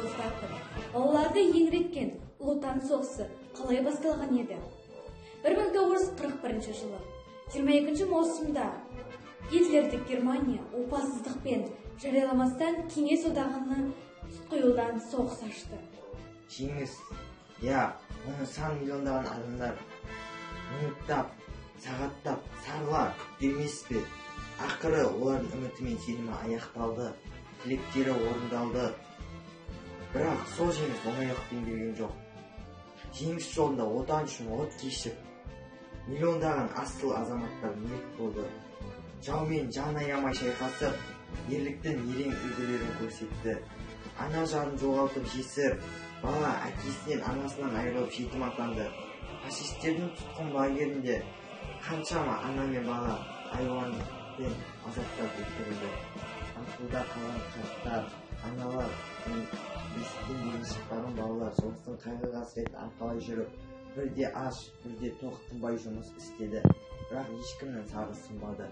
қозғатып, балаларды еңіреткен Ұлы Отан соғысы қалай басталған еді? 1941 жылы 22 маусымда Гитлердік Германия опасыздықпен жарияламастан Кеңес одағының тұтқиылдан соғыс ашты. Жеңіс, оны сан миллиондаған адамдар минуттап, сағаттап, сарыла күтпемес пе? Ақыры олардың үміті мен сенімі аяқталды, тілектері орындалды. Бірақ сол жеңіс оңайлықпен келген жоқ. Жеңіс жолында отан үшін от кешіп, миллиондаған асыл азаматтар мерт болды. Жаумен жан аямай шайқасып, ерліктің ерен үлгілерін көрсетті. Ана жарын жоғалтып жесір, бала әкесінен анасынан айырылып жетім атанды. Фашистердің тұтқын лагерінде қаншама ана мен бала айуандықпен азаптап өлтірілді. Аңқылда қалған қарттар, аналар мен бесіктен деген шықпаған балалар соғыстың қайғы қасіретін арқалай жүріп, бірде аш, бірде тоқ тынбай жұмыс істеді. Бірақ ешкімнің сабы сынбады.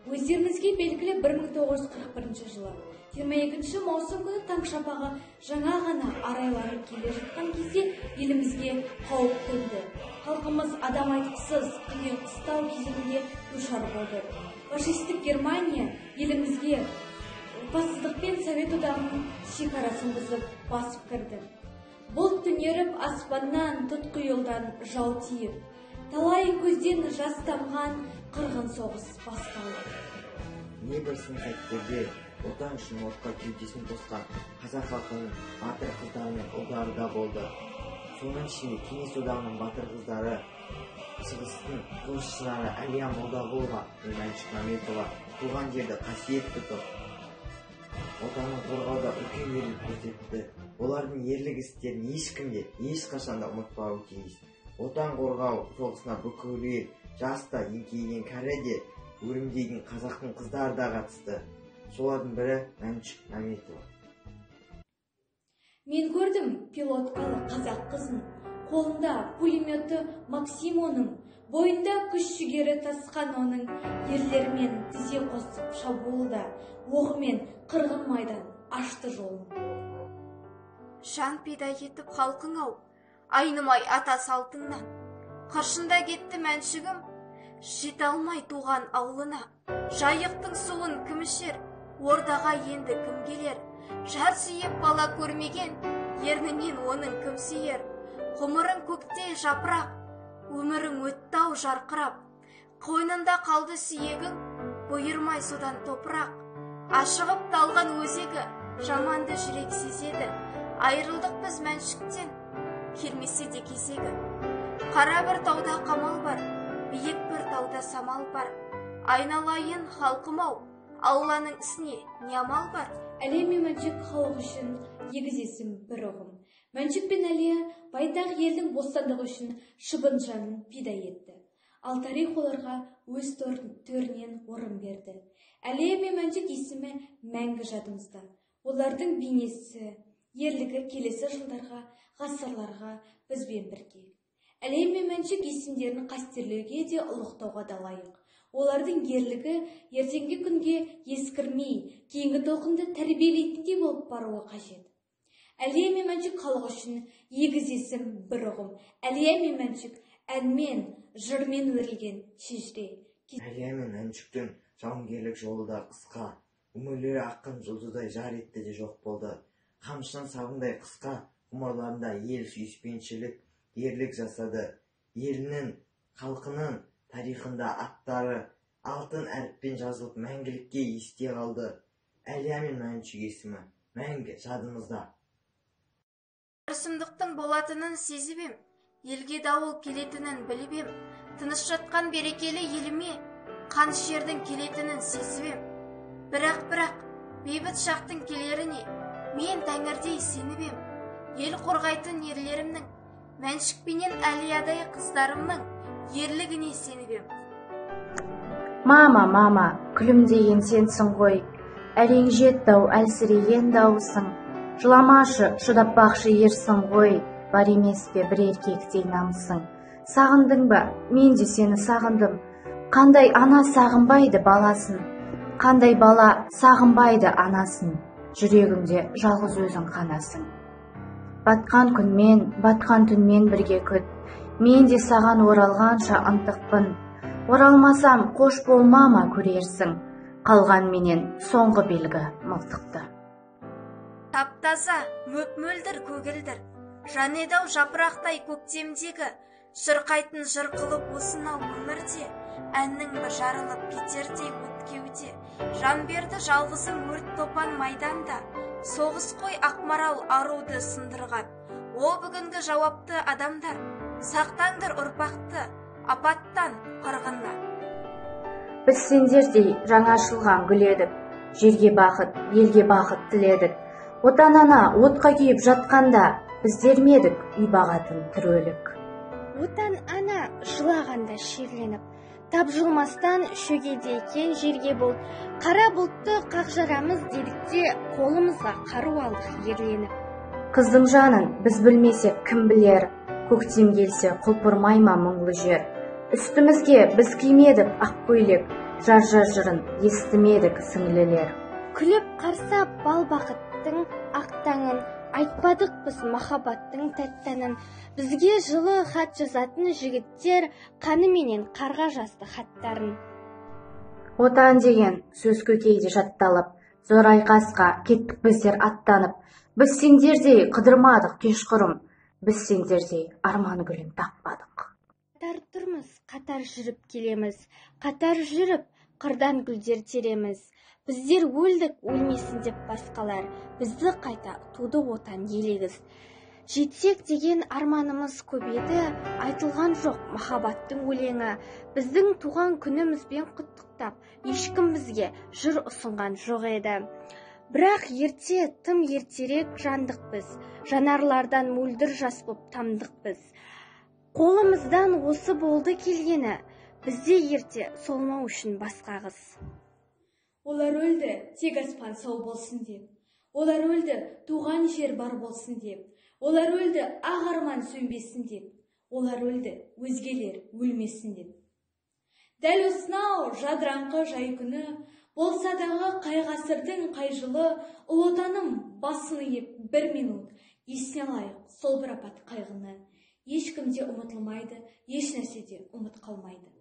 Өздеріңізге белгілі 1941 жылы 22 маусым күні таң шапағы жаңа ғана арайланып келе жатқан кезде елімізге қауіп төнді. Халқымыз адам айтқысыз қиын қыстау кезеңіне душар болды. Фашистік Германия елімізге опасыздықпен Совет одағының шекарасын бұзып басып кірді. Бұлт түнеріп аспаннан тұтқиылдан жау тиіп, талай көзден жас тамған қырғын соғыс басталды. Небір сын сәттерде отан үшін отқа кеудесін тосқан қазақ халқының батыр қыздары мен ұлдары да болды. Соның ішінде Кеңес одағының батыр қыздары, шығыстың қылышшылары Әлия Молдағұлова мен Мәншүк Мәметова туған жерді қасиет тұтып, отанын қорғауда үлкен ерлік көрсетті. Олардың ерлік істерін ешкімде ешқашанда ұмытпауы тиіс. Отан қорғау соғысына бүкіл жас та еңкейген кәрі де өлімдеген қазақтың қыздары да қатысты. Солардың бірі Мәншүк Мәметова. Мен көрдім пилоткалы қазақ қызын, қолында пулеметі Максимоның, бойында күш жігері тасқан оның, ерлермен тізе қосып шабуылда, оғымен қырғын майдан ашты жолын. Жан пида етіп халқың ау, айнымай ата салтыңнан, қыршында кетті Мәншүгім, жете алмай туған аулына. Жайықтың суын кім ішер, ордаға енді кім келер? Жар сүйіп бала көрмеген, ернінен оның кім сүйер? Құмырың көкте жапырақ, өмірің өттау жарқырап, қойнында қалды сүйегің, бұйырмай содан топырақ. Ашығып талған өзегі, жаманды жүрек сезеді. Айырылдық біз Мәншүктен, келмесе де кезегі. Қара бір тауда қамал бар, биік бір тауда самал бар. Айналайын халқым ау, Алланың ісіне не амал бар? Әлия мен Мәншүк халық үшін егіз есім бір ұғым. Мәншүк пен Әлия байтақ елдің бостандығы үшін шыбын жанын пида етті. Ал тарих оларға өз төрінен орын берді. Әлия мен Мәншүк есімі мәңгі жадымызда. Олардың бейнесі, ерлігі келесі жылдарға, ғасырларға бізбен бірге. Әлия мен Мәншүк есімдерін қастерлеуге де ұлықтауға да лайық. Олардың ерлігі ертеңгі күнге ескірмей, кейінгі толқынды тәрбиелейтіндей болып баруы қажет. Әлия мен Мәншүк халық үшін егіз есім бір ұғым. Әлия мен Мәншүк әнмен, жырмен өрілген шежіре. Әлия мен Мәншүктің жауынгерлік жолы да қысқа, өмірлері аққан жұлдыздай жар етті де жоқ болды. Қамшынан сабындай қысқа, ғұмырларында ел сүйіспеншілік, ерлік жасады. Елінің, халқының тарихында аттары алтын әріппен жазылып мәңгілікке есте қалды. Әлия мен Мәншүк есімі мәңгі жадымызда. Сұмдықтың болатынын сезіп ем, елге дауыл келетінін біліп ем, тыныш жатқан берекелі еліме қан жердің келетінін сезіп ем. Бірақ бейбіт шақтың келеріне мен тәңірдей сеніп ем. Ел қорғайтын ерлерімнің, Мәншүкпенен Әлиядай қыздарымның ерлігіне сеніп ем. Мама, күлімдеген сенсің ғой, әлең жеттау әлсіреген дауысың. Жыламашы, шыдаппақшы ерсің ғой, бар емес пе бір еркектей намысың. Сағындың ба? Мен де сені сағындым. Қандай ана сағынбайды баласын, қандай бала сағынбайды анасын. жүрегімде жалғыз өзің қанасың. Батқан күнмен, батқан түнмен бірге күт, мен де саған оралғанша ынтықпын. Оралмасам қош болмама көрерсің, қалған менен соңғы белгі мылтықты. Таптаза, мөп-мөлдір көгілдір, жанедау жапырақтай көктемдегі, шырқайтын жыр қылып осынау өмірде, әннің бір жарылып кетердей өткеуде, жан берді жалғызым өрт топан майданда, соғыс қой ақмарал аруды сындырған, ол бүгінгі жауапты адамдар, сақтаңдар ұрпақты апаттан қырғыннан. Біз сендердей жаңашылған гүл едік, жерге бақыт, елге бақыт тіледік. Отан ана отқа күйіп жатқанда, біздер медік үй бағатын түрөлік. Отан ана жылағанда шерленіп, тапжылмастан шөгеде екен жерге бол, қара бұлтты қақ жарамыз дедікте, қолымызға қару алдық ерленіп. Қыздың жанын біз білмесек кім білер, көктем келсе құлпырмай ма мұңлы жер. Үстімізге біз кимедік ақ көйлек, жар жырын естімедік сіңлілер. Күліп қарсап бал бақыттың ақ таңын, айтпадық біз махаббаттың тәттәнін. Бізге жылы хат жазатын жігіттер қаныменен қарға жазды хаттарын. Отан деген сөз көкейде жатталып, зор айқасқа кеттік біздер аттанып. Біз сендердей қыдырмадық кешқұрым, біз сендердей арман гүлін таппадық. Қатар тұрмыз, қатар жүріп келеміз, қатар жүріп қырдан гүлдер тереміз. Біздер өлдік, өлмесін деп басқалар, бізді қайта туды отан елегіз. Жетсек деген арманымыз көп еді, айтылған жоқ махаббаттың өлеңі. Біздің туған күнімізбен құттықтап, ешкім бізге жыр ұсынған жоқ еді. Бірақ ерте, тым ертерек жандық біз, жанарлардан мөлдір жас боп тамдық біз. Қолымыздан осы болды келгені, бізде ерте солмау үшін басқа қыз. Олар өлді, тек аспан сау болсын деп. Олар өлді, туған жер бар болсын деп. Олар өлді, ақ арман сөнбесін деп. Олар өлді, өзгелер өлмесін деп. Дәл осынау жадыраңқы жай күні, болса дағы қай ғасырдың қай жылы, ұлы отаным басын иіп бір минут есіне алайық сол бір апат қайғыны. Ешкімде ұмытылмайды, еш нәрседе ұмыт қалмайды.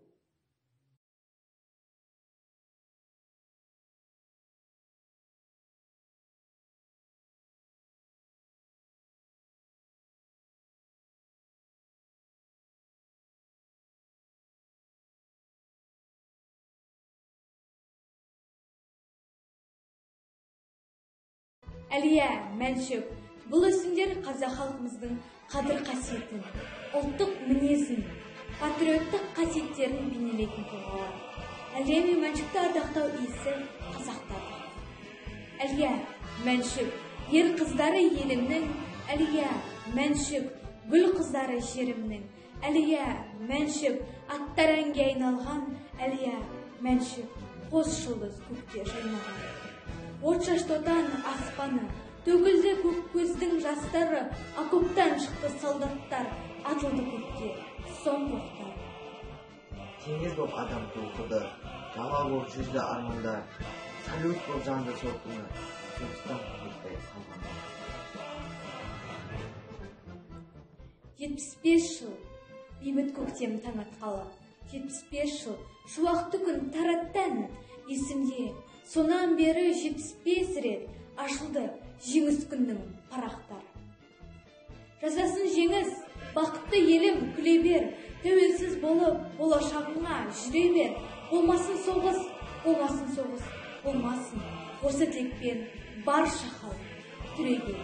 Әлия, Мәншүк, бұл өсімдер қазақ халқымыздың қадір қасиетін, ұлттық мінезін, патриоттық қасиеттерін бейнелейтін тұлғалар. Әлия мен Мәншүкті ардақтау иісі қазақтар. Әлия, Мәншүк, ер қыздары елімнің, Әлия, Мәншүк, гүл қыздары жерімнің, Әлия, Мәншүк, аттар әнге айналған, Әлия, Мәншүк, қос жұлдыз көкте жайнаған. От шашты отан аспаны, төгілді көк көздің жастары, окоптан шықты солдаттар, атылды көкке, сон тоқтар. Теңіз боп адам толқыды, дала боп жүзді армандар, салют боп жанды солқыны, соғыстан құтылдай қалғандар. 75 жыл бейбіт көктем таң атқалы, 75 жыл шуақты күн тараттан есімде. Сонан бері 75 рет ашылды жеңіс күннің парақтары. Жасасын жеңіс, бақытты елім күле бер, тәуелсіз болып болашағыңа жүре бер. Болмасын соғыс, болмасын соғыс, болмасын. Осы тілекпен барша халық түрегел.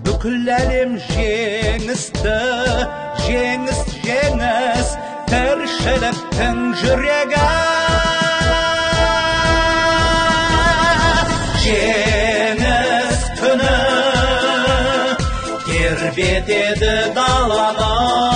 Бүкіл әлем жеңісті, жеңіс, жеңіс, тіршіліктің жүрегі. Жеңіс күні тербетеді даланы.